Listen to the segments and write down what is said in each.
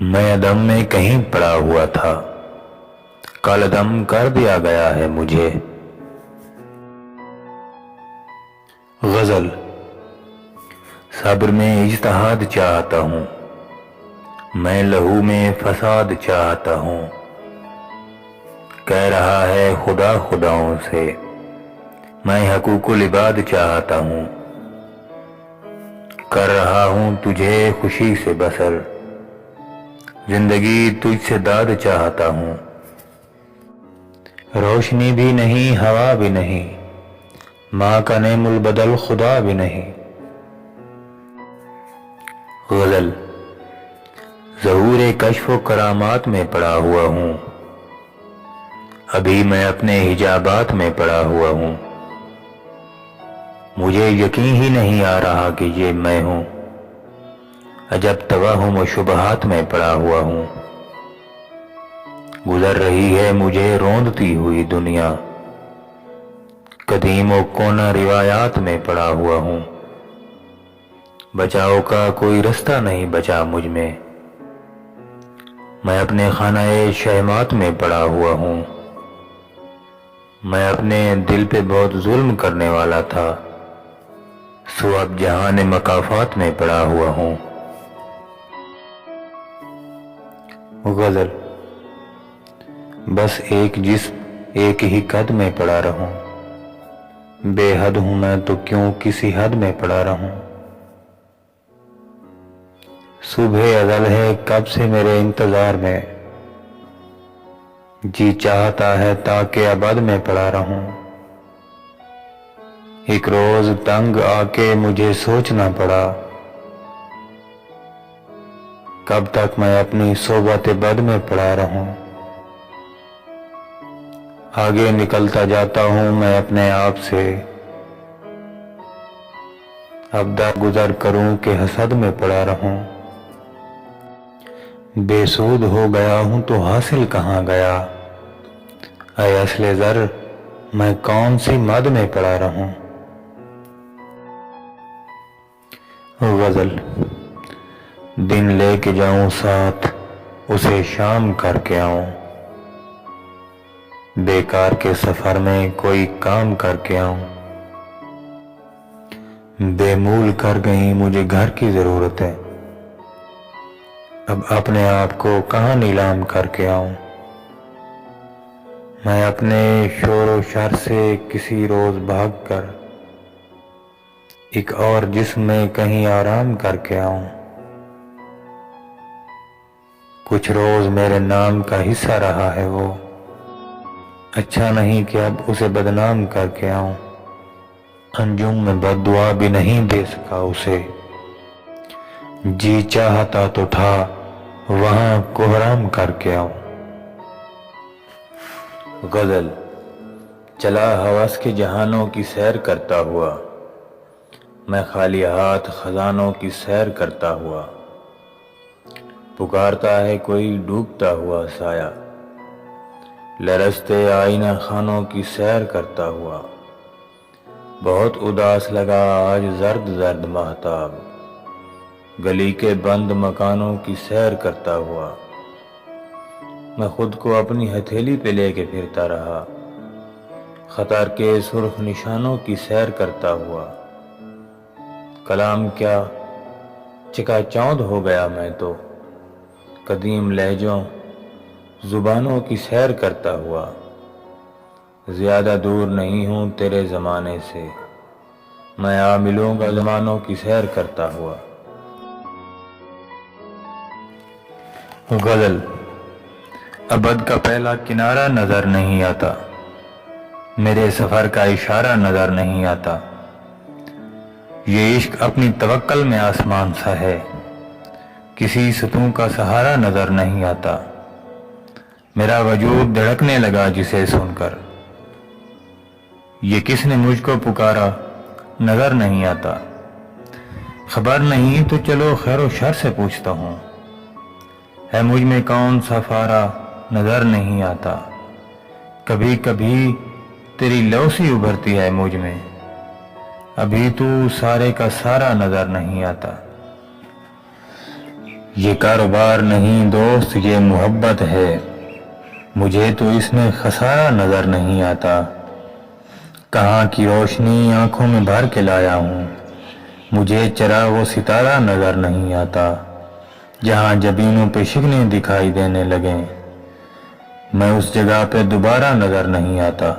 میں عدم میں کہیں پڑا ہوا تھا، کل عدم کر دیا گیا ہے مجھے۔ غزل۔ صبر میں اجتہاد چاہتا ہوں، میں لہو میں فساد چاہتا ہوں۔ کہہ رہا ہے خدا خداؤں سے، میں حقوق العباد چاہتا ہوں۔ کر رہا ہوں تجھے خوشی سے بسر، زندگی تجھ سے داد چاہتا ہوں۔ روشنی بھی نہیں، ہوا بھی نہیں، ماں کا نعم البدل خدا بھی نہیں۔ غزل۔ ظہور کشف و کرامات میں پڑا ہوا ہوں، ابھی میں اپنے حجابات میں پڑا ہوا ہوں۔ مجھے یقین ہی نہیں آ رہا کہ یہ میں ہوں، عجب توہم و شبہات میں پڑا ہوا ہوں۔ گزر رہی ہے مجھے روندتی ہوئی دنیا، قدیم و کونا روایات میں پڑا ہوا ہوں۔ بچاؤ کا کوئی رستہ نہیں بچا مجھ میں اپنے خانہ شہمات میں پڑا ہوا ہوں۔ میں اپنے دل پہ بہت ظلم کرنے والا تھا، سو اب جہان مقافات میں پڑا ہوا ہوں۔ غزل۔ بس ایک جسم ایک ہی قد میں پڑا رہوں، بے حد ہوں میں تو کیوں کسی حد میں پڑا رہوں۔ صبح ازل ہے کب سے میرے انتظار میں، جی چاہتا ہے تاکہ ابد میں پڑا رہوں۔ ایک روز تنگ آ کے مجھے سوچنا پڑا، کب تک میں اپنی صحبت بد میں پڑا رہوں۔ آگے نکلتا جاتا ہوں میں اپنے آپ سے، اب درگزر کروں کہ حسد میں پڑا رہوں۔ بے سود ہو گیا ہوں تو حاصل کہاں گیا، اے اصل زر میں کون سی مد میں پڑا رہوں۔ غزل۔ دن لے کے جاؤں ساتھ اسے شام کر کے آؤں، بیکار کے سفر میں کوئی کام کر کے آؤں۔ بے مول کر گئی مجھے گھر کی ضرورت ہے، اب اپنے آپ کو کہاں نیلام کر کے آؤں۔ میں اپنے شور و شر سے کسی روز بھاگ کر ایک اور جسم میں کہیں آرام کر کے آؤں۔ کچھ روز میرے نام کا حصہ رہا ہے وہ، اچھا نہیں کہ اب اسے بدنام کر کے آؤں۔ انجم میں بد دعا بھی نہیں دے سکا اسے، جی چاہتا تو تھا وہاں کوہرام کر کے آؤں۔ غزل۔ چلا ہوس کے جہانوں کی سیر کرتا ہوا، میں خالی ہاتھ خزانوں کی سیر کرتا ہوا۔ پکارتا ہے کوئی ڈوبتا ہوا سایہ، لرزتے آئینہ خانوں کی سیر کرتا ہوا۔ بہت اداس لگا آج زرد زرد ماہتاب، گلی کے بند مکانوں کی سیر کرتا ہوا۔ میں خود کو اپنی ہتھیلی پہ لے کے پھرتا رہا، خطر کے سرخ نشانوں کی سیر کرتا ہوا۔ کلام کیا چکا چوندھ ہو گیا میں تو، قدیم لہجوں زبانوں کی سیر کرتا ہوا۔ زیادہ دور نہیں ہوں تیرے زمانے سے، میں آ ملوں گا زمانوں کی سیر کرتا ہوا۔ غزل۔ ابد کا پہلا کنارہ نظر نہیں آتا، میرے سفر کا اشارہ نظر نہیں آتا۔ یہ عشق اپنی توکل میں آسمان سا ہے، کسی ستون کا سہارا نظر نہیں آتا۔ میرا وجود دھڑکنے لگا جسے سن کر، یہ کس نے مجھ کو پکارا نظر نہیں آتا۔ خبر نہیں تو چلو خیر و شر سے پوچھتا ہوں، ہے مجھ میں کون سا فارا نظر نہیں آتا۔ کبھی کبھی تیری لو سی ابھرتی ہے مجھ میں، ابھی تو سارے کا سارا نظر نہیں آتا۔ یہ کاروبار نہیں دوست، یہ محبت ہے، مجھے تو اس میں خسارہ نظر نہیں آتا۔ کہاں کی روشنی آنکھوں میں بھر کے لایا ہوں، مجھے چراغ و ستارہ نظر نہیں آتا۔ جہاں جبینوں پہ شگنیں دکھائی دینے لگیں، میں اس جگہ پہ دوبارہ نظر نہیں آتا۔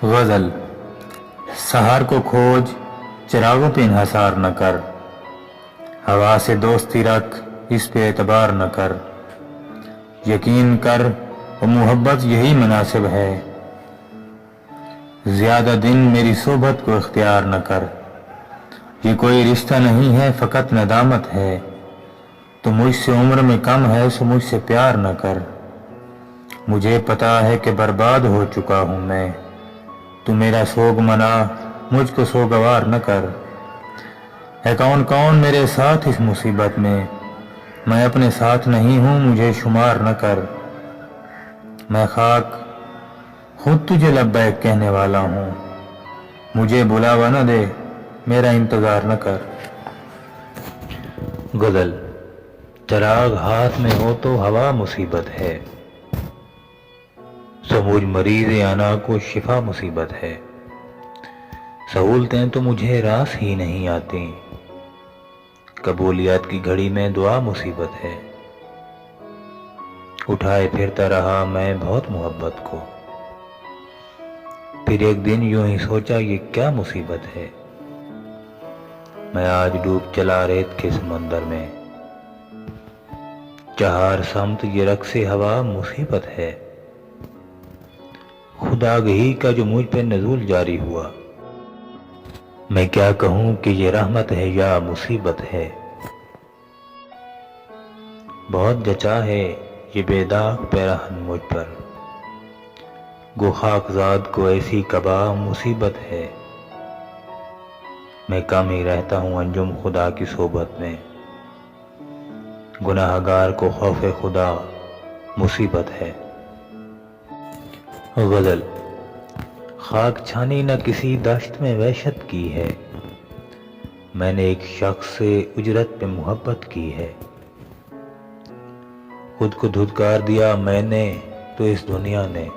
غزل۔ سحر کو کھوج، چراغوں پہ انحصار نہ کر، ہوا سے دوستی رکھ، اس پہ اعتبار نہ کر۔ یقین کر وہ محبت یہی مناسب ہے، زیادہ دن میری صحبت کو اختیار نہ کر۔ یہ کوئی رشتہ نہیں ہے، فقط ندامت ہے، تو مجھ سے عمر میں کم ہے، سو مجھ سے پیار نہ کر۔ مجھے پتا ہے کہ برباد ہو چکا ہوں میں، تو میرا سوگ منا، مجھ کو سوگوار نہ کر۔ ہے کون کون میرے ساتھ اس مصیبت میں، میں اپنے ساتھ نہیں ہوں، مجھے شمار نہ کر۔ میں خاک خود تجھے لبیک کہنے والا ہوں، مجھے بلاوا نہ دے، میرا انتظار نہ کر۔ غزل۔ چراغ ہاتھ میں ہو تو ہوا مصیبت ہے، سمجھ مریض انا کو شفا مصیبت ہے۔ سہولتیں تو مجھے راس ہی نہیں آتی، قبولیت کی گھڑی میں دعا مصیبت ہے۔ اٹھائے پھرتا رہا میں بہت محبت کو، پھر ایک دن یوں ہی سوچا یہ کیا مصیبت ہے۔ میں آج ڈوب چلا ریت کے سمندر میں، چہار سمت یہ رقص ہوا مصیبت ہے۔ خداگہی کا جو مجھ پہ نزول جاری ہوا، میں کیا کہوں کہ یہ رحمت ہے یا مصیبت ہے۔ بہت جچا ہے یہ بے داغ پیرہن مجھ پر، گو خاکزاد کو ایسی قبا مصیبت ہے۔ میں کم ہی رہتا ہوں انجم خدا کی صحبت میں، گناہ گار کو خوف خدا مصیبت ہے۔ غزل۔ خاک چھانی نہ کسی دشت میں وحشت کی ہے، میں نے ایک شخص سے اجرت پہ محبت کی ہے۔ خود کو دھتکار دیا میں نے تو اس دنیا نے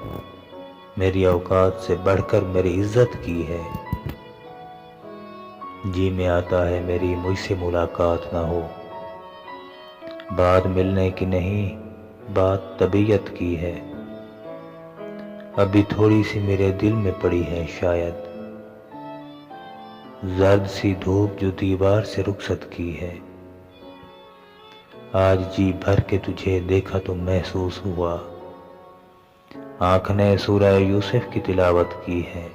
میری اوقات سے بڑھ کر میری عزت کی ہے۔ جی میں آتا ہے میری مجھ سے ملاقات نہ ہو، بات ملنے کی نہیں بات طبیعت کی ہے۔ ابھی تھوڑی سی میرے دل میں پڑی ہے شاید، زرد سی دھوپ جو دیوار سے رخصت کی ہے۔ آج جی بھر کے تجھے دیکھا تو محسوس ہوا، آنکھ نے سورہ یوسف کی تلاوت کی ہے۔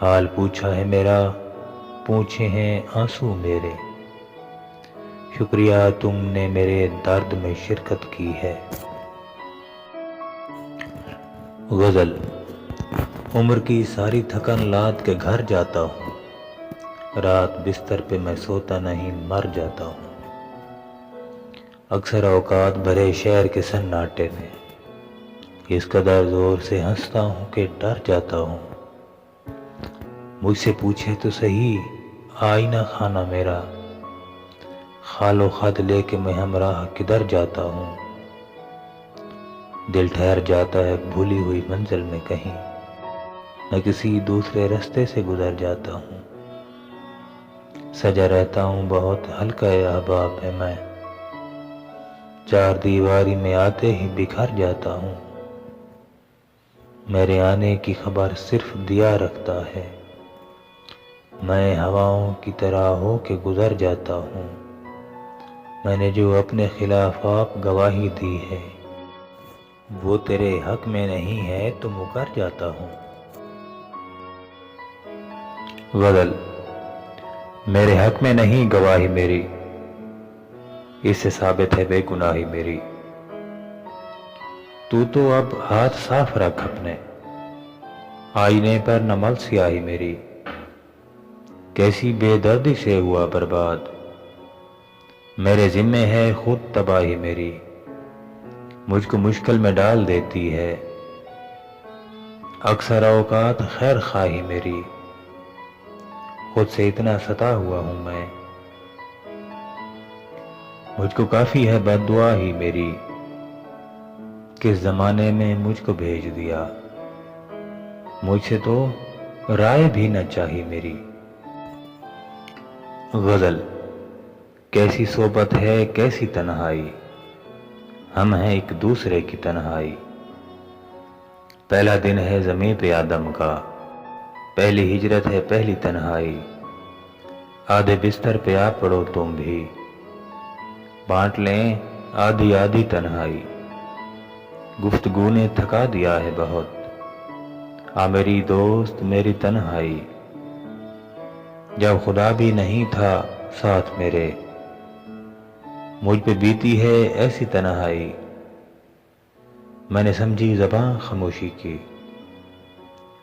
حال پوچھا ہے میرا، پوچھے ہیں آنسو میرے، شکریہ تم نے میرے درد میں شرکت کی ہے۔ غزل۔ عمر کی ساری تھکن لاد کے گھر جاتا ہوں، رات بستر پہ میں سوتا نہیں مر جاتا ہوں۔ اکثر اوقات بھرے شہر کے سناٹے میں اس قدر زور سے ہنستا ہوں کہ ڈر جاتا ہوں۔ مجھ سے پوچھے تو صحیح آئینہ خانہ میرا، خال و خط لے کے میں ہمراہ کدھر جاتا ہوں۔ دل ٹھہر جاتا ہے بھولی ہوئی منزل میں کہیں، میں کسی دوسرے رستے سے گزر جاتا ہوں۔ سجا رہتا ہوں بہت ہلکا احباب ہے میں، چار دیواری میں آتے ہی بکھر جاتا ہوں۔ میرے آنے کی خبر صرف دیا رکھتا ہے، میں ہواؤں کی طرح ہو کے گزر جاتا ہوں۔ میں نے جو اپنے خلاف آپ گواہی دی ہے، وہ تیرے حق میں نہیں ہے تو مکر جاتا ہوں۔ غزل۔ میرے حق میں نہیں گواہی میری، اس سے ثابت ہے بے گناہی میری۔ تو اب ہاتھ صاف رکھ اپنے، آئینے پر نہ مل سیاہی میری۔ کیسی بے دردی سے ہوا برباد، میرے ذمے ہے خود تباہی میری۔ مجھ کو مشکل میں ڈال دیتی ہے اکثر اوقات خیر خواہی میری۔ خود سے اتنا ستا ہوا ہوں میں، مجھ کو کافی ہے بد دعا ہی میری، کس زمانے میں مجھ کو بھیج دیا، مجھ سے تو رائے بھی نہ چاہی میری۔ غزل۔ کیسی صحبت ہے کیسی تنہائی، ہم ہیں ایک دوسرے کی تنہائی۔ پہلا دن ہے زمیں پہ آدم کا، پہلی ہجرت ہے پہلی تنہائی۔ آدھے بستر پہ آ پڑو تم بھی، بانٹ لیں آدھی آدھی تنہائی۔ گفتگو نے تھکا دیا ہے بہت، آ میری دوست میری تنہائی۔ جب خدا بھی نہیں تھا ساتھ میرے، مجھ پہ بیتی ہے ایسی تنہائی۔ میں نے سمجھی زباں خاموشی کی،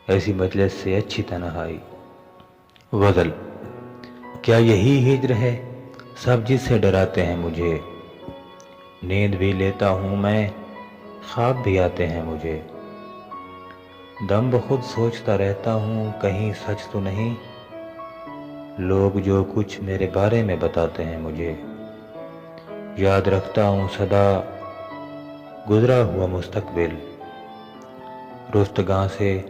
ایسی مجلس سے اچھی تنہائی۔ غزل۔ کیا یہی ہجر ہے سب جس سے ڈراتے ہیں مجھے، نیند بھی لیتا ہوں میں خواب بھی آتے ہیں مجھے۔ دم بخود سوچتا رہتا ہوں کہیں سچ تو نہیں، لوگ جو کچھ میرے بارے میں بتاتے ہیں مجھے۔ یاد رکھتا ہوں سدا گزرا ہوا مستقبل، رستگاں سے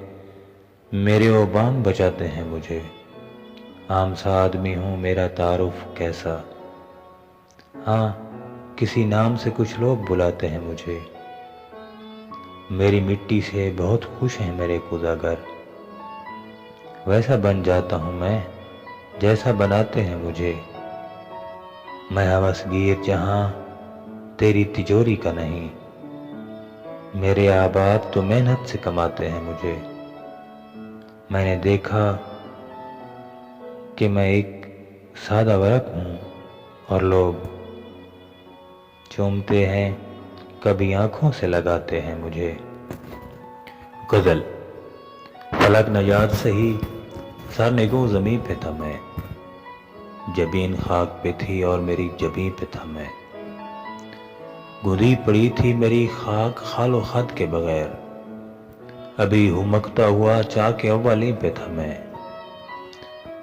میرے وہ بام بچاتے ہیں مجھے۔ عام سا آدمی ہوں میرا تعارف کیسا، ہاں کسی نام سے کچھ لوگ بلاتے ہیں مجھے۔ میری مٹی سے بہت خوش ہیں میرے کوزاگر، ویسا بن جاتا ہوں میں جیسا بناتے ہیں مجھے۔ میں ہوسگیر جہاں تیری تجوری کا نہیں، میرے احباب تو محنت سے کماتے ہیں مجھے۔ میں نے دیکھا کہ میں ایک سادہ ورق ہوں اور لوگ چومتے ہیں کبھی آنکھوں سے لگاتے ہیں مجھے۔ غزل۔ فلک نہ یاد سہی سر نگوں زمیں پہ تھا میں، جبین خاک پہ تھی اور میری جبیں پہ تھا میں۔ گدی پڑی تھی میری خاک خال و خط کے بغیر، ابھی ہمکتا ہوا چاک اولی پہ تھا میں۔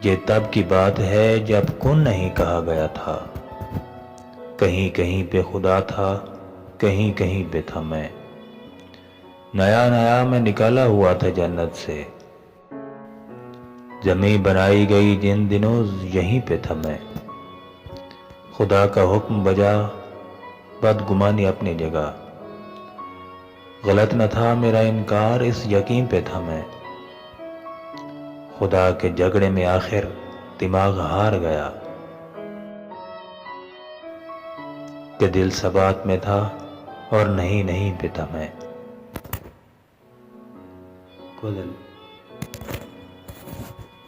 یہ تب کی بات ہے جب کن نہیں کہا گیا تھا، کہیں کہیں پہ خدا تھا کہیں کہیں پہ تھا میں۔ نیا نیا میں نکالا ہوا تھا جنت سے، زمیں بنائی گئی جن دنوں یہیں پہ تھا میں۔ خدا کا حکم بجا بدگمانی اپنی جگہ، غلط نہ تھا میرا انکار اس یقین پہ تھا میں۔ خدا کے جھگڑے میں آخر دماغ ہار گیا، کہ دل ثبات میں تھا اور نہیں نہیں پہ تھا میں۔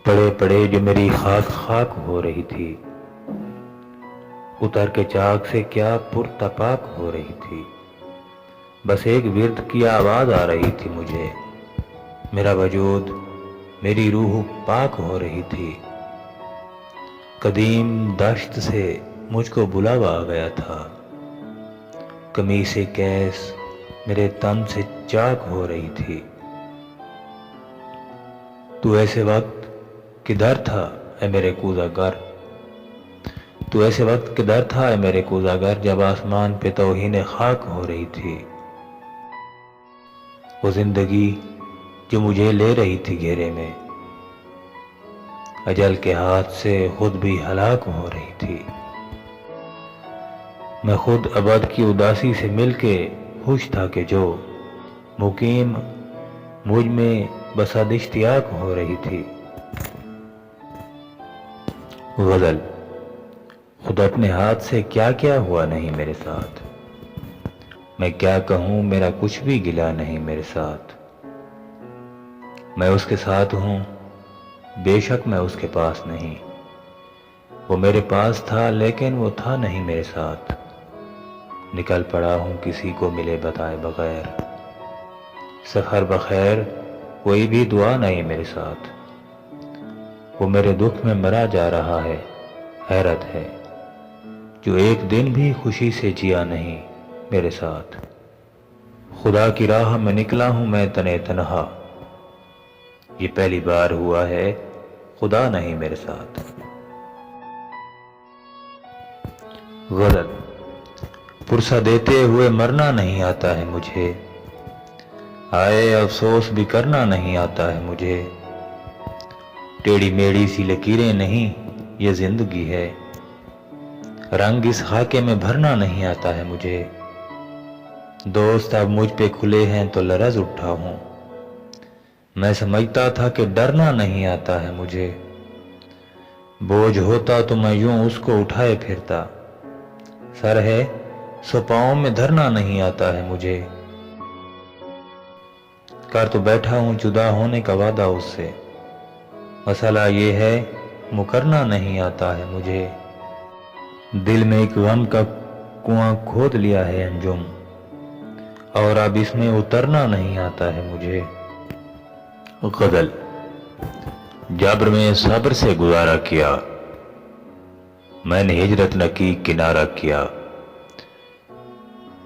پڑے پڑے جو میری خاک خاک ہو رہی تھی، اتر کے چاک سے کیا پرتپاک ہو رہی تھی۔ بس ایک ورد کی آواز آ رہی تھی مجھے، میرا وجود میری روح پاک ہو رہی تھی۔ قدیم دشت سے مجھ کو بلاوا آ گیا تھا، قمیص کیس میرے تن سے چاک ہو رہی تھی۔ تو ایسے وقت کدھر تھا اے میرے کوزاگر، تو ایسے وقت کدھر تھا اے میرے کوزاگر، جب آسمان پہ توہین خاک ہو رہی تھی۔ وہ زندگی جو مجھے لے رہی تھی گھیرے میں، اجل کے ہاتھ سے خود بھی ہلاک ہو رہی تھی۔ میں خود ابد کی اداسی سے مل کے خوش تھا کہ جو مقیم مجھ میں بسد اشتیاق ہو رہی تھی۔ غزل۔ خود اپنے ہاتھ سے کیا کیا ہوا نہیں میرے ساتھ، میں کیا کہوں میرا کچھ بھی گلا نہیں میرے ساتھ۔ میں اس کے ساتھ ہوں بے شک میں اس کے پاس نہیں، وہ میرے پاس تھا لیکن وہ تھا نہیں میرے ساتھ۔ نکل پڑا ہوں کسی کو ملے بتائے بغیر، سفر بخیر کوئی بھی دعا نہیں میرے ساتھ۔ وہ میرے دکھ میں مرا جا رہا ہے، حیرت ہے جو ایک دن بھی خوشی سے جیا نہیں میرے ساتھ۔ خدا کی راہ میں نکلا ہوں میں تنے تنہا، یہ پہلی بار ہوا ہے خدا نہیں میرے ساتھ۔ غزل۔ پرسہ دیتے ہوئے مرنا نہیں آتا ہے مجھے، آئے افسوس بھی کرنا نہیں آتا ہے مجھے، ٹیڑھی میڑھی سی لکیریں نہیں یہ زندگی ہے، رنگ اس خاکے میں بھرنا نہیں آتا ہے مجھے، دوست اب مجھ پہ کھلے ہیں تو لرز اٹھا ہوں، میں سمجھتا تھا کہ ڈرنا نہیں آتا ہے مجھے، بوجھ ہوتا تو میں یوں اس کو اٹھائے پھرتا، سر ہے سو پاؤں میں دھرنا نہیں آتا ہے مجھے، کر تو بیٹھا ہوں جدا ہونے کا وعدہ اس سے، مسئلہ یہ ہے مکرنا نہیں آتا ہے مجھے، دل میں ایک غم کا کنواں کھود لیا ہے انجم، اور اب اس میں اترنا نہیں آتا ہے مجھے۔ غزل۔ جبر میں صبر سے گزارا کیا، میں نے ہجرت نہ کی کنارہ کیا،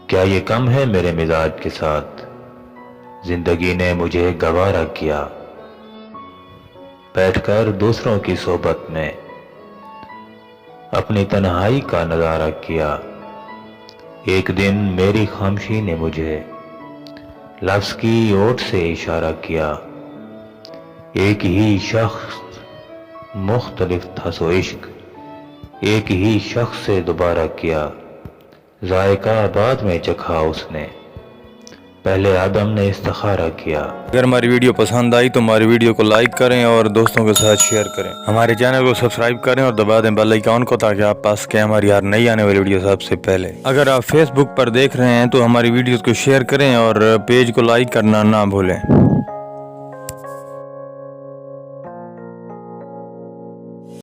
کیا یہ کم ہے میرے مزاج کے ساتھ، زندگی نے مجھے گوارا کیا، بیٹھ کر دوسروں کی صحبت میں اپنی تنہائی کا نظارہ کیا، ایک دن میری خاموشی نے مجھے لفظ کی اوٹ سے اشارہ کیا، ایک ہی شخص مختلف تھا سو عشق، ایک ہی شخص سے دوبارہ کیا، ذائقہ بعد میں چکھا اس نے، پہلے آدم نے استخارہ کیا۔ اگر ہماری ویڈیو پسند آئی تو ہماری ویڈیو کو لائک کریں اور دوستوں کے ساتھ شیئر کریں، ہمارے چینل کو سبسکرائب کریں اور دبا دیں بیل آئیکن کو تاکہ آپ پاس کے ہماری ہر نئی آنے والی ویڈیو سب سے پہلے۔ اگر آپ فیس بک پر دیکھ رہے ہیں تو ہماری ویڈیوز کو شیئر کریں اور پیج کو لائک کرنا نہ بھولیں۔